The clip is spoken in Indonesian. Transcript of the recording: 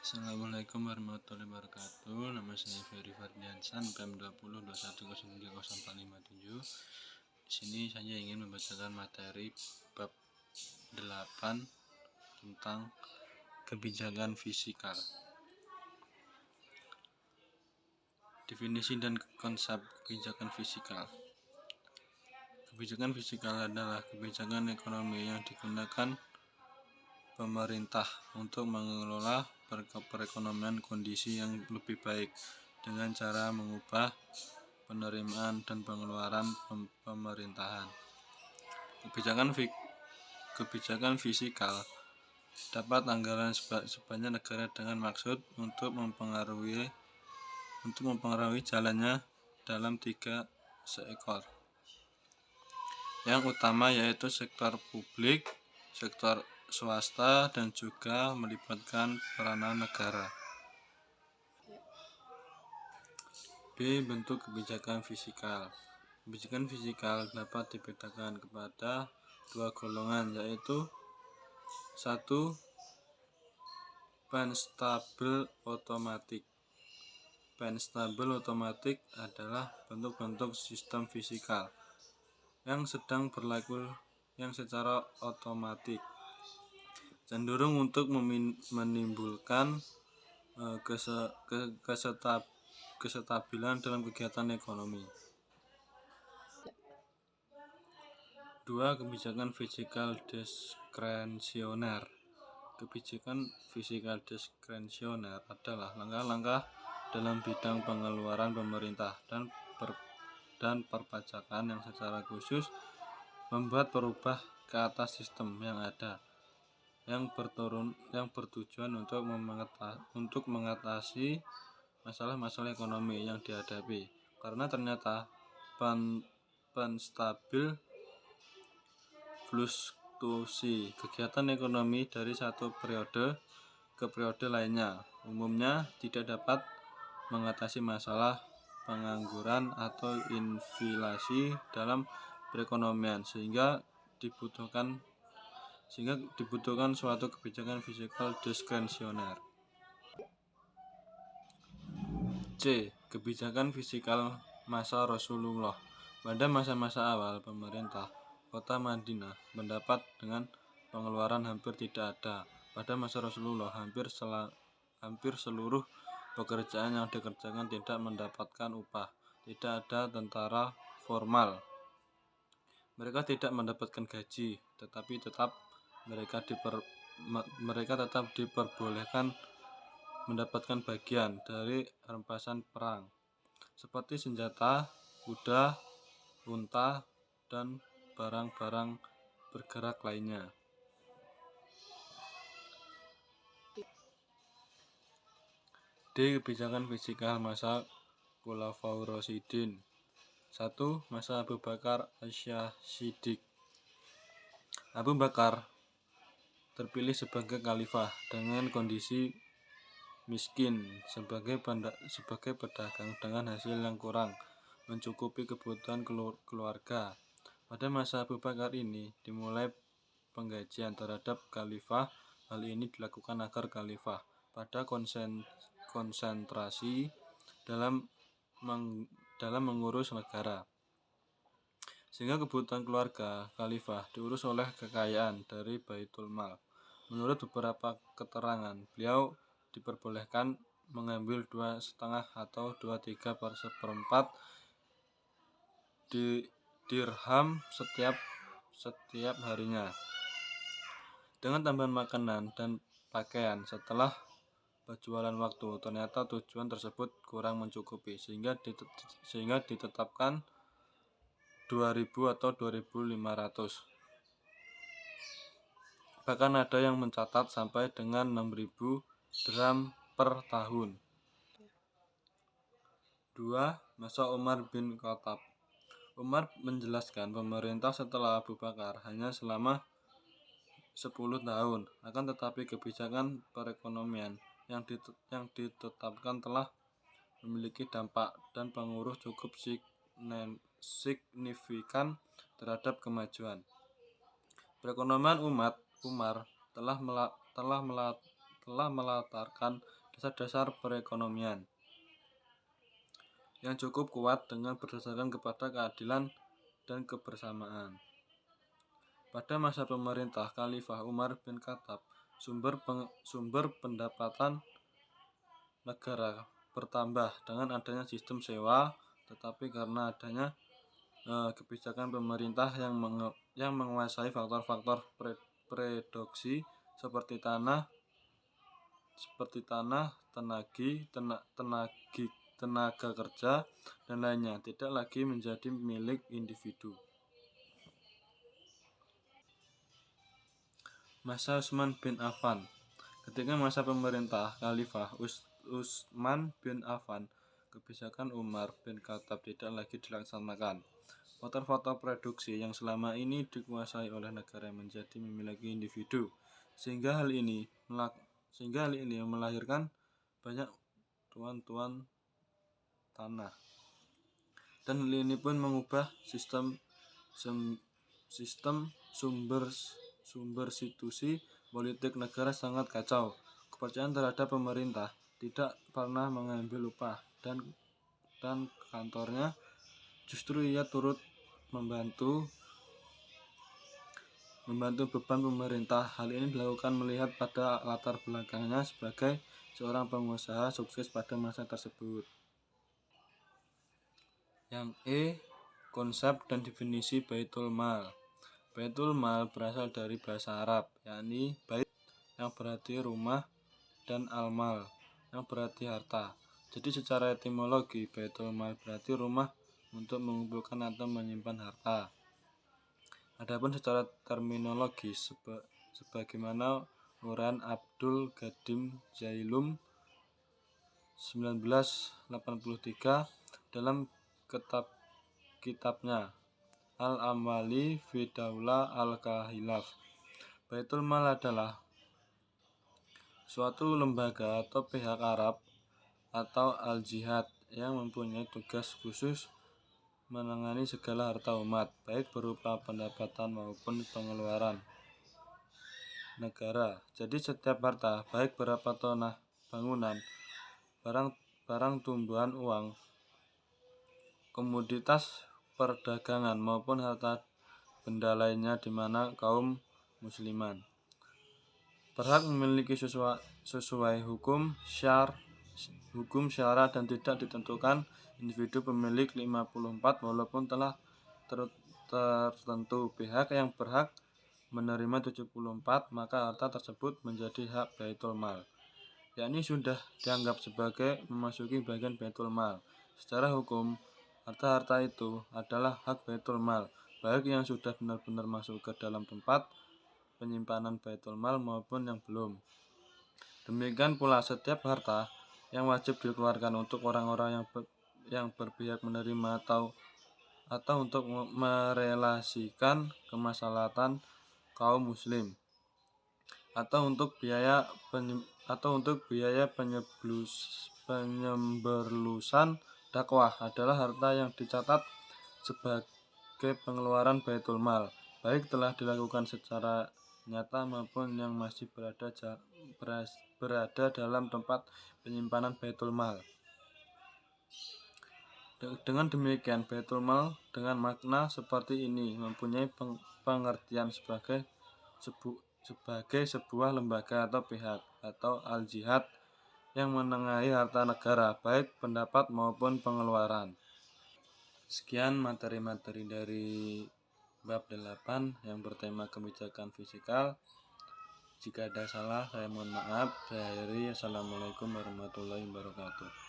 Assalamualaikum warahmatullahi wabarakatuh. Nama saya Ferry Fardiansan, PM 2021030457. Di sini saya ingin membacakan materi bab 8 tentang kebijakan fisikal. Definisi dan konsep kebijakan fisikal. Kebijakan fisikal adalah kebijakan ekonomi yang digunakan pemerintah untuk mengelola perekonomian kondisi yang lebih baik dengan cara mengubah penerimaan dan pengeluaran pemerintahan. Kebijakan fisikal dapat anggaran sebanyak negara dengan maksud untuk mempengaruhi jalannya dalam 3 sektor. Yang utama yaitu sektor publik, sektor swasta, dan juga melibatkan peranan negara. B. Bentuk kebijakan fisikal. Kebijakan fisikal dapat dibedakan kepada 2 golongan, yaitu 1. Penstabil otomatik. Penstabil otomatik adalah bentuk-bentuk sistem fisikal yang sedang berlaku yang secara otomatik cenderung untuk menimbulkan kesetabilan dalam kegiatan ekonomi. 2. Kebijakan fisikal diskresioner. Kebijakan fisikal diskresioner adalah langkah-langkah dalam bidang pengeluaran pemerintah dan perpajakan yang secara khusus membuat perubahan ke atas sistem yang ada, yang bertujuan untuk mengatasi masalah-masalah ekonomi yang dihadapi. Karena ternyata penstabil fluktuasi kegiatan ekonomi dari satu periode ke periode lainnya umumnya tidak dapat mengatasi masalah pengangguran atau inflasi dalam perekonomian, sehingga dibutuhkan suatu kebijakan fisikal diskresioner. C. Kebijakan fisikal masa Rasulullah. Pada masa-masa awal pemerintah kota Madinah mendapat dengan pengeluaran hampir tidak ada. Pada masa Rasulullah hampir seluruh pekerjaan yang dikerjakan tidak mendapatkan upah. Tidak ada tentara formal. Mereka tidak mendapatkan gaji, tetapi mereka tetap diperbolehkan mendapatkan bagian dari rampasan perang, seperti senjata, kuda, unta, dan barang-barang bergerak lainnya. D. Kebijakan fisikal masa Khulafaur Rasyidin. 1. Masa Abu Bakar Asy-Syiddiq. Abu Bakar terpilih sebagai khalifah dengan kondisi miskin sebagai pedagang dengan hasil yang kurang mencukupi kebutuhan keluarga. Pada masa Abu Bakar ini dimulai penggajian terhadap khalifah. Hal ini dilakukan agar khalifah pada konsentrasi dalam mengurus negara, sehingga kebutuhan keluarga khalifah diurus oleh kekayaan dari Baitul Mal. Menurut beberapa keterangan, beliau diperbolehkan mengambil 2,5 atau 2/3/4 dirham setiap harinya dengan tambahan makanan dan pakaian. Setelah berjualan waktu, ternyata tujuan tersebut kurang mencukupi, sehingga ditetapkan 2.000 atau 2.500. Bahkan ada yang mencatat sampai dengan 6.000 dirham per tahun. 2. Masa Umar bin Khattab. Umar menjelaskan pemerintah setelah Abu Bakar hanya selama 10 tahun, akan tetapi kebijakan perekonomian yang ditetapkan telah memiliki dampak dan pengaruh cukup signifikan terhadap kemajuan perekonomian. Umar telah melatarkan dasar-dasar perekonomian yang cukup kuat dengan berdasarkan kepada keadilan dan kebersamaan. Pada masa pemerintah Khalifah Umar bin Khattab, sumber pendapatan negara bertambah dengan adanya sistem sewa, tetapi karena adanya kebijakan pemerintah yang menguasai faktor-faktor produksi seperti tanah, tenaga kerja, dan lainnya, tidak lagi menjadi milik individu. Masa Utsman bin Affan. Ketika masa pemerintah Khalifah Utsman bin Affan, kebijakan Umar bin Khattab tidak lagi dilaksanakan. Faktor-faktor produksi yang selama ini dikuasai oleh negara menjadi memiliki individu, sehingga hal ini melahirkan banyak tuan-tuan tanah. Dan hal ini pun mengubah sistem substitusi politik negara sangat kacau. Kepercayaan terhadap pemerintah tidak pernah mengambil upah, dan kantornya justru ia turut membantu beban pemerintah. Hal ini dilakukan melihat pada latar belakangnya sebagai seorang pengusaha sukses pada masa tersebut. Yang konsep dan definisi Baitul Mal. Baitul Mal berasal dari bahasa Arab, yakni bait yang berarti rumah dan al-mal yang berarti harta. Jadi secara etimologi, Baitul Mal berarti rumah untuk mengumpulkan atau menyimpan harta. Adapun secara terminologi, sebagaimana uraian Abdul Qadim Jailum 1983 dalam kitabnya Al-Amwali fi Daulah Al-Kahilaf. Baitul Mal adalah suatu lembaga atau pihak Arab atau al-jihad yang mempunyai tugas khusus menangani segala harta umat, baik berupa pendapatan maupun pengeluaran negara. Jadi setiap harta, baik berupa tanah, bangunan, barang tumbuhan, uang, komoditas perdagangan maupun harta benda lainnya di mana kaum musliman berhak memiliki sesuai hukum syara dan tidak ditentukan individu pemilik 54 walaupun telah tertentu pihak yang berhak menerima 74, maka harta tersebut menjadi hak Baitul Mal, yakni sudah dianggap sebagai memasuki bagian Baitul Mal. Secara hukum, harta-harta itu adalah hak Baitul Mal, baik yang sudah benar-benar masuk ke dalam tempat penyimpanan Baitul Mal maupun yang belum. Demikian pula setiap harta yang wajib dikeluarkan untuk orang-orang yang berpihak menerima atau untuk merelasikan kemaslahatan kaum muslim atau untuk biaya penyemberlusan dakwah adalah harta yang dicatat sebagai pengeluaran Baitul Mal, baik telah dilakukan secara nyata maupun yang masih berada dalam tempat penyimpanan Baitul Mal. Dengan demikian, Baitul Mal dengan makna seperti ini mempunyai pengertian sebagai sebuah lembaga atau pihak atau al-jihad yang menengahi harta negara, baik pendapat maupun pengeluaran. Sekian materi-materi dari bab 8 yang bertema kebijakan fiskal. Jika ada salah, saya mohon maaf. Saya akhiri. Assalamualaikum warahmatullahi wabarakatuh.